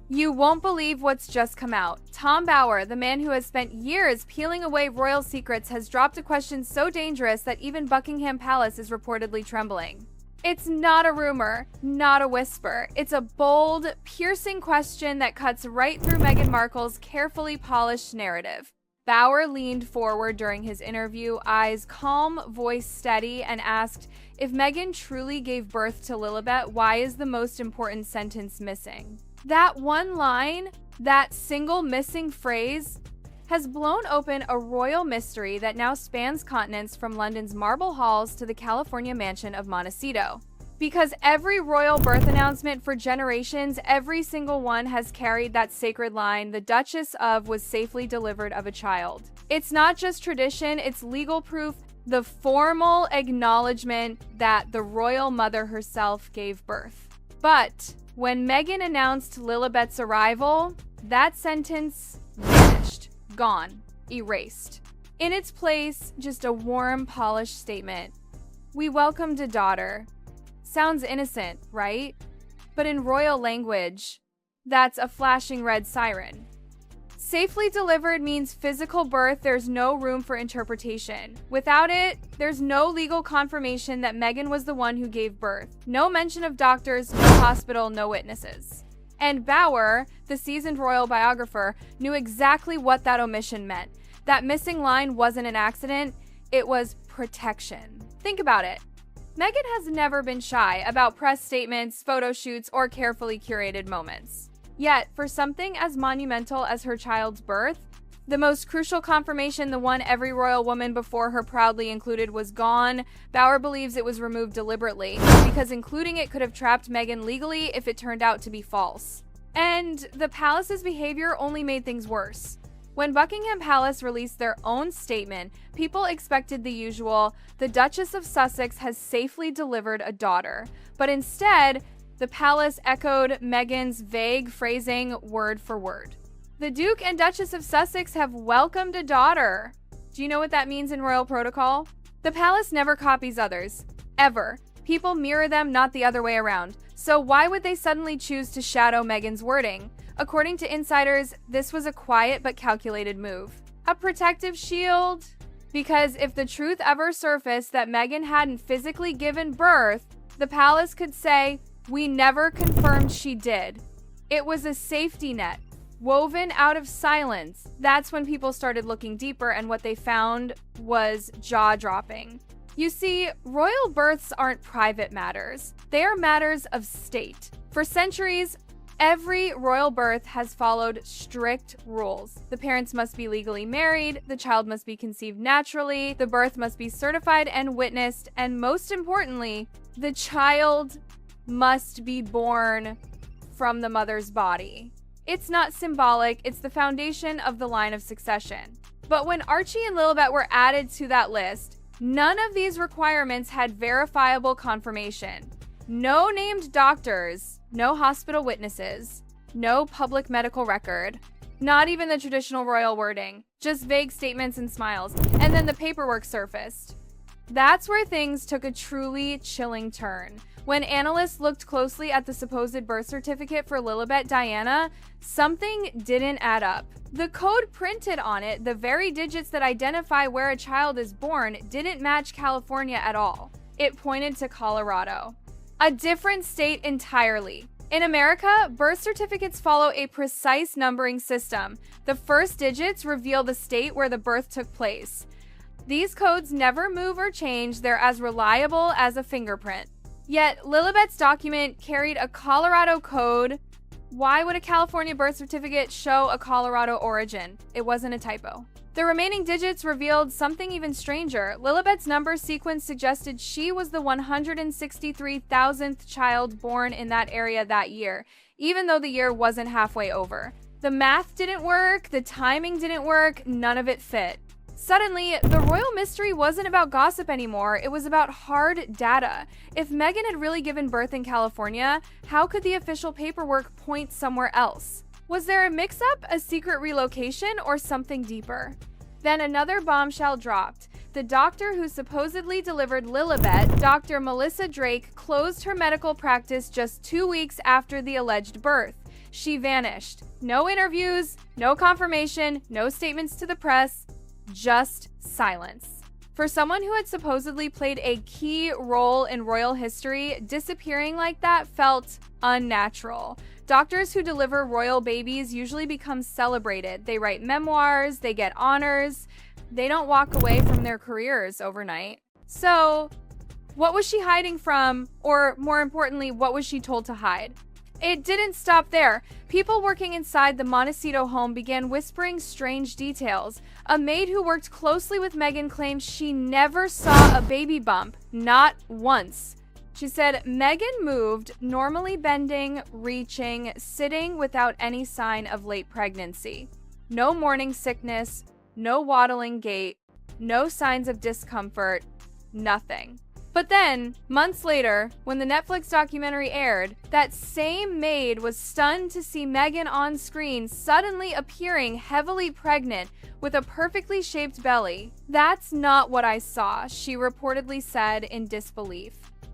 You won't believe what's just come out. Tom Bower, the man who has spent years peeling away royal secrets, has dropped a question so dangerous that even Buckingham Palace is reportedly trembling. It's not a rumor, not a whisper. It's a bold, piercing question that cuts right through Meghan Markle's carefully polished narrative. Bower leaned forward during his interview, eyes calm, voice steady, and asked, if Meghan truly gave birth to Lilibet, why is the most important sentence missing? That one line, that single missing phrase, has blown open a royal mystery that now spans continents from London's marble halls to the California mansion of Montecito. Because every royal birth announcement for generations, every single one has carried that sacred line, the Duchess of was safely delivered of a child. It's not just tradition, it's legal proof, the formal acknowledgement that the royal mother herself gave birth. But when Meghan announced Lilibet's arrival, that sentence vanished, gone, erased. In its place, just a warm, polished statement. We welcomed a daughter. Sounds innocent, right? But in royal language, that's a flashing red siren. Safely delivered means physical birth. There's no room for interpretation. Without it, there's no legal confirmation that Meghan was the one who gave birth. No mention of doctors, no hospital, no witnesses. And Bower, the seasoned royal biographer, knew exactly what that omission meant. That missing line wasn't an accident, it was protection. Think about it. Meghan has never been shy about press statements, photo shoots, or carefully curated moments. Yet, for something as monumental as her child's birth, the most crucial confirmation, the one every royal woman before her proudly included, was gone. Bower believes it was removed deliberately, because including it could have trapped Meghan legally if it turned out to be false. And the palace's behavior only made things worse. When Buckingham Palace released their own statement, people expected the usual, the Duchess of Sussex has safely delivered a daughter. But instead, the palace echoed Meghan's vague phrasing word for word. The Duke and Duchess of Sussex have welcomed a daughter. Do you know what that means in royal protocol? The palace never copies others. Ever. People mirror them, not the other way around. So why would they suddenly choose to shadow Meghan's wording? According to insiders, this was a quiet but calculated move. A protective shield? Because if the truth ever surfaced that Meghan hadn't physically given birth, the palace could say, we never confirmed she did. It was a safety net, woven out of silence. That's when people started looking deeper, and what they found was jaw-dropping. You see, royal births aren't private matters. They are matters of state. For centuries, every royal birth has followed strict rules. The parents must be legally married, the child must be conceived naturally, the birth must be certified and witnessed, and most importantly, the child must be born from the mother's body. It's not symbolic, it's the foundation of the line of succession. But when Archie and Lilibet were added to that list, none of these requirements had verifiable confirmation. No named doctors, no hospital witnesses, no public medical record, not even the traditional royal wording, just vague statements and smiles, and then the paperwork surfaced. That's where things took a truly chilling turn. When analysts looked closely at the supposed birth certificate for Lilibet Diana, something didn't add up. The code printed on it, the very digits that identify where a child is born, didn't match California at all. It pointed to Colorado. A different state entirely. In America, birth certificates follow a precise numbering system. The first digits reveal the state where the birth took place. These codes never move or change, they're as reliable as a fingerprint. Yet, Lilibet's document carried a Colorado code. Why would a California birth certificate show a Colorado origin? It wasn't a typo. The remaining digits revealed something even stranger. Lilibet's number sequence suggested she was the 163,000th child born in that area that year, even though the year wasn't halfway over. The math didn't work, the timing didn't work, none of it fit. Suddenly, the royal mystery wasn't about gossip anymore, it was about hard data. If Meghan had really given birth in California, how could the official paperwork point somewhere else? Was there a mix-up, a secret relocation, or something deeper? Then another bombshell dropped. The doctor who supposedly delivered Lilibet, Dr. Melissa Drake, closed her medical practice just 2 weeks after the alleged birth. She vanished. No interviews, no confirmation, no statements to the press, just silence. For someone who had supposedly played a key role in royal history, disappearing like that felt unnatural. Doctors who deliver royal babies usually become celebrated. They write memoirs, they get honors. They don't walk away from their careers overnight. So, what was she hiding from? Or more importantly, what was she told to hide? It didn't stop there. People working inside the Montecito home began whispering strange details. A maid who worked closely with Meghan claimed she never saw a baby bump, not once. She said Meghan moved, normally bending, reaching, sitting without any sign of late pregnancy. No morning sickness, no waddling gait, no signs of discomfort, nothing. But then, months later, when the Netflix documentary aired, that same maid was stunned to see Meghan on screen suddenly appearing heavily pregnant with a perfectly shaped belly. "That's not what I saw," she reportedly said in disbelief.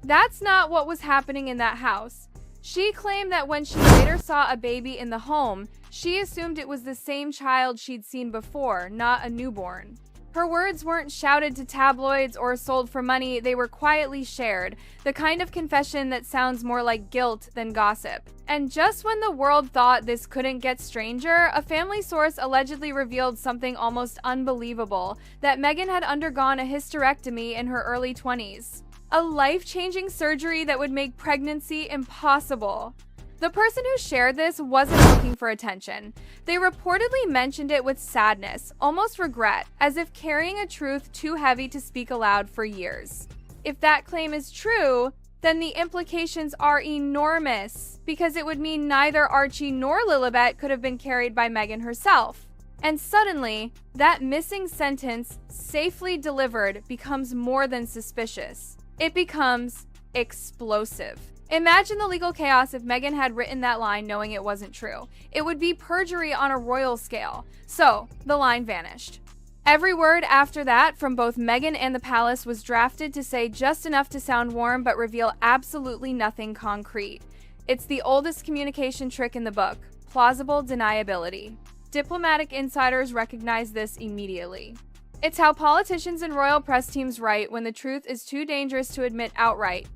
That's not what was happening in that house. She claimed that when she later saw a baby in the home, she assumed it was the same child she'd seen before, not a newborn. Her words weren't shouted to tabloids or sold for money, they were quietly shared, the kind of confession that sounds more like guilt than gossip. And just when the world thought this couldn't get stranger, a family source allegedly revealed something almost unbelievable, that Meghan had undergone a hysterectomy in her early 20s. A life-changing surgery that would make pregnancy impossible. The person who shared this wasn't looking for attention. They reportedly mentioned it with sadness, almost regret, as if carrying a truth too heavy to speak aloud for years. If that claim is true, then the implications are enormous, because it would mean neither Archie nor Lilibet could have been carried by Meghan herself. And suddenly, that missing sentence, safely delivered, becomes more than suspicious. It becomes explosive. Imagine the legal chaos if Meghan had written that line knowing it wasn't true. It would be perjury on a royal scale. So, the line vanished. Every word after that from both Meghan and the palace was drafted to say just enough to sound warm but reveal absolutely nothing concrete. It's the oldest communication trick in the book, plausible deniability. Diplomatic insiders recognize this immediately. It's how politicians and royal press teams write when the truth is too dangerous to admit outright.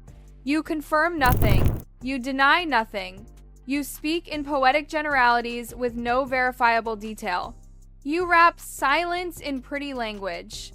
You confirm nothing. You deny nothing. You speak in poetic generalities with no verifiable detail. You wrap silence in pretty language.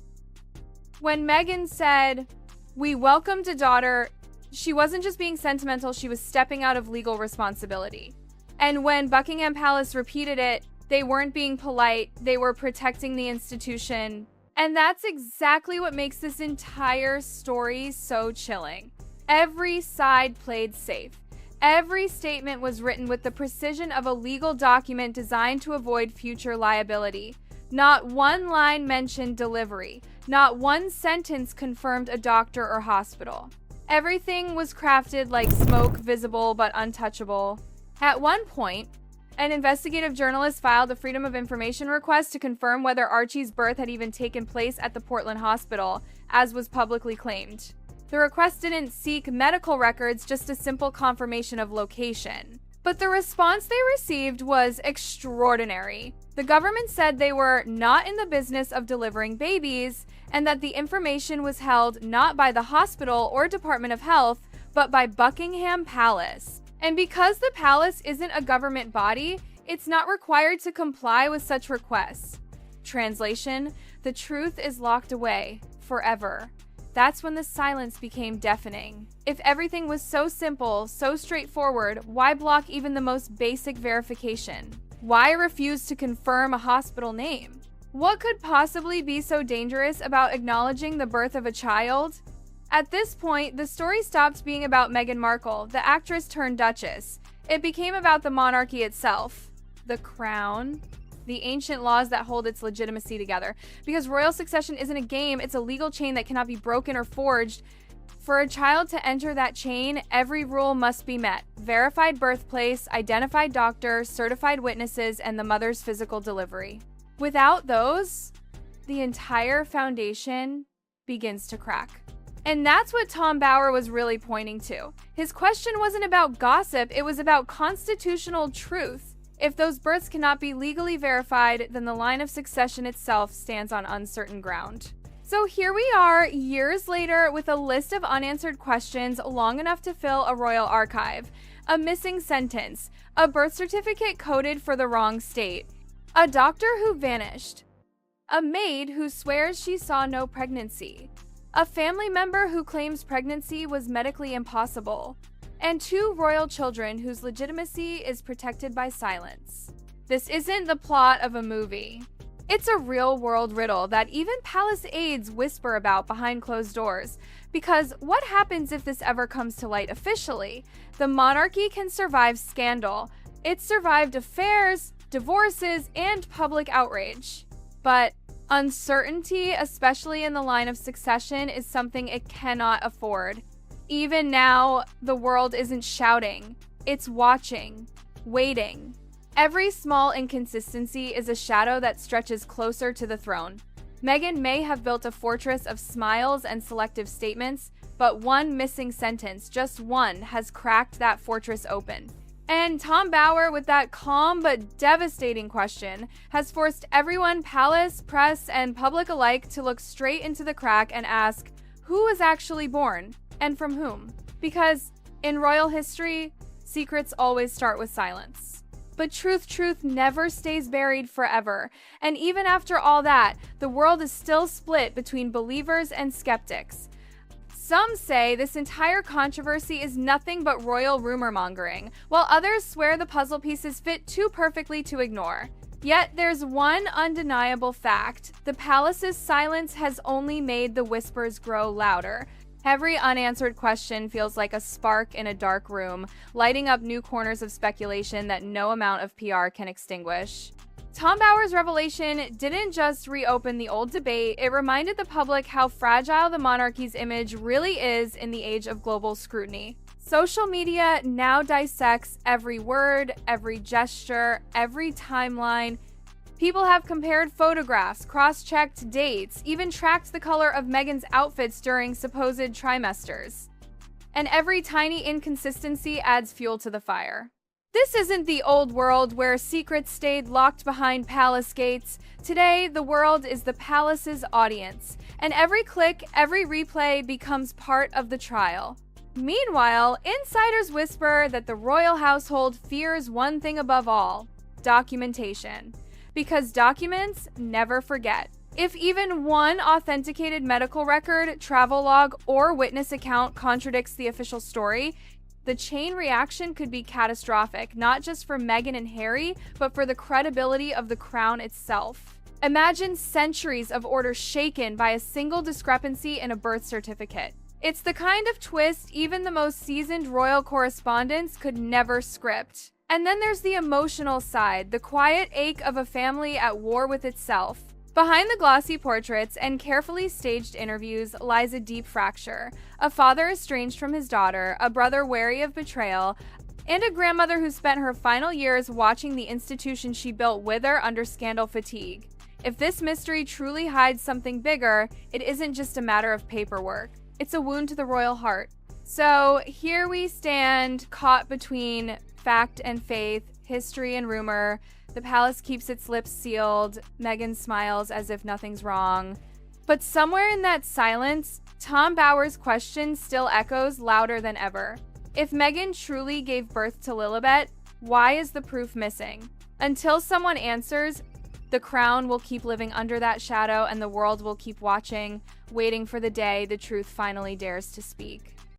When Meghan said, "We welcomed a daughter," she wasn't just being sentimental, she was stepping out of legal responsibility. And when Buckingham Palace repeated it, they weren't being polite, they were protecting the institution. And that's exactly what makes this entire story so chilling. Every side played safe. Every statement was written with the precision of a legal document designed to avoid future liability. Not one line mentioned delivery. Not one sentence confirmed a doctor or hospital. Everything was crafted like smoke, visible but untouchable. At one point, an investigative journalist filed a Freedom of Information request to confirm whether Archie's birth had even taken place at the Portland hospital, as was publicly claimed. The request didn't seek medical records, just a simple confirmation of location. But the response they received was extraordinary. The government said they were not in the business of delivering babies, and that the information was held not by the hospital or Department of Health, but by Buckingham Palace. And because the palace isn't a government body, it's not required to comply with such requests. Translation: the truth is locked away forever. That's when the silence became deafening. If everything was so simple, so straightforward, why block even the most basic verification? Why refuse to confirm a hospital name? What could possibly be so dangerous about acknowledging the birth of a child? At this point, the story stopped being about Meghan Markle, the actress turned duchess. It became about the monarchy itself, the crown, the ancient laws that hold its legitimacy together. Because royal succession isn't a game, it's a legal chain that cannot be broken or forged. For a child to enter that chain, every rule must be met. Verified birthplace, identified doctor, certified witnesses, and the mother's physical delivery. Without those, the entire foundation begins to crack. And that's what Tom Bauer was really pointing to. His question wasn't about gossip, it was about constitutional truth. If those births cannot be legally verified, then the line of succession itself stands on uncertain ground. So here we are, years later, with a list of unanswered questions long enough to fill a royal archive. A missing sentence, a birth certificate coded for the wrong state, a doctor who vanished, a maid who swears she saw no pregnancy, a family member who claims pregnancy was medically impossible, and 2 royal children whose legitimacy is protected by silence. This isn't the plot of a movie. It's a real-world riddle that even palace aides whisper about behind closed doors. Because what happens if this ever comes to light officially? The monarchy can survive scandal. It survived affairs, divorces, and public outrage. But uncertainty, especially in the line of succession, is something it cannot afford. Even now, the world isn't shouting. It's watching, waiting. Every small inconsistency is a shadow that stretches closer to the throne. Meghan may have built a fortress of smiles and selective statements, but one missing sentence, just one, has cracked that fortress open. And Tom Bauer, with that calm but devastating question, has forced everyone, palace, press, and public alike, to look straight into the crack and ask, who was actually born, and from whom? Because in royal history, secrets always start with silence. But truth never stays buried forever. And even after all that, the world is still split between believers and skeptics. Some say this entire controversy is nothing but royal rumor mongering, while others swear the puzzle pieces fit too perfectly to ignore. Yet there's one undeniable fact: the palace's silence has only made the whispers grow louder. Every unanswered question feels like a spark in a dark room, lighting up new corners of speculation that no amount of PR can extinguish. Tom Bauer's revelation didn't just reopen the old debate, it reminded the public how fragile the monarchy's image really is in the age of global scrutiny. Social media now dissects every word, every gesture, every timeline. People have compared photographs, cross-checked dates, even tracked the color of Meghan's outfits during supposed trimesters. And every tiny inconsistency adds fuel to the fire. This isn't the old world where secrets stayed locked behind palace gates. Today, the world is the palace's audience, and every click, every replay becomes part of the trial. Meanwhile, insiders whisper that the royal household fears one thing above all: documentation. Because documents never forget. If even one authenticated medical record, travel log, or witness account contradicts the official story, the chain reaction could be catastrophic, not just for Meghan and Harry, but for the credibility of the crown itself. Imagine centuries of orders shaken by a single discrepancy in a birth certificate. It's the kind of twist even the most seasoned royal correspondents could never script. And then there's the emotional side, the quiet ache of a family at war with itself. Behind the glossy portraits and carefully staged interviews lies a deep fracture. A father estranged from his daughter, a brother wary of betrayal, and a grandmother who spent her final years watching the institution she built wither under scandal fatigue. If this mystery truly hides something bigger, it isn't just a matter of paperwork. It's a wound to the royal heart. So here we stand, caught between fact and faith, history and rumor. The palace keeps its lips sealed. Meghan smiles as if nothing's wrong. But somewhere in that silence, Tom Bauer's question still echoes louder than ever. If Meghan truly gave birth to Lilibet, why is the proof missing? Until someone answers, the crown will keep living under that shadow and the world will keep watching, waiting for the day the truth finally dares to speak.